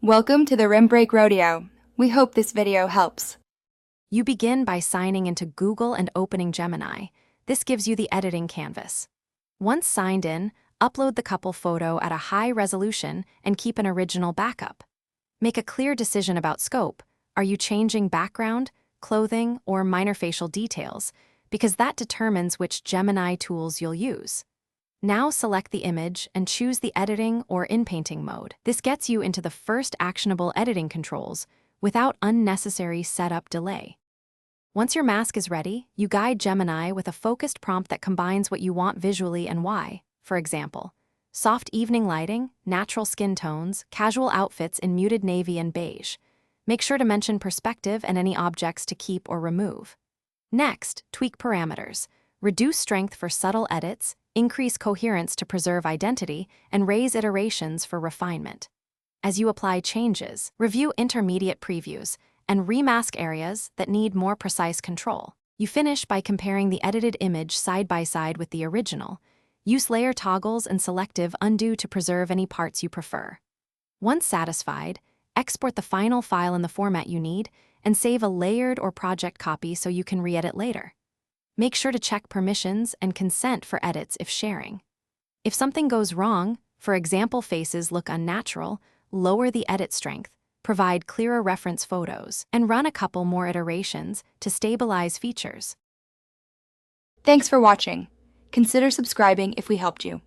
Welcome to the Rim Break Rodeo. We hope this video helps. You begin by signing into Google and opening Gemini. This gives you the editing canvas. Once signed in, upload the couple photo at a high resolution and keep an original backup. Make a clear decision about scope. Are you changing background, clothing, or minor facial details? Because that determines which Gemini tools you'll use. Now select the image and choose the editing or in-painting mode. This gets you into the first actionable editing controls without unnecessary setup delay. Once your mask is ready, you guide Gemini with a focused prompt that combines what you want visually and why. For example, soft evening lighting, natural skin tones, casual outfits in muted navy and beige. Make sure to mention perspective and any objects to keep or remove. Next, tweak parameters. Reduce strength for subtle edits, increase coherence to preserve identity, and raise iterations for refinement. As you apply changes, review intermediate previews and remask areas that need more precise control. You finish by comparing the edited image side by side with the original. Use layer toggles and selective undo to preserve any parts you prefer. Once satisfied, export the final file in the format you need and save a layered or project copy so you can re-edit later. Make sure to check permissions and consent for edits if sharing. If something goes wrong, for example faces look unnatural, lower the edit strength, provide clearer reference photos, and run a couple more iterations to stabilize features. Thanks for watching. Consider subscribing if we helped you.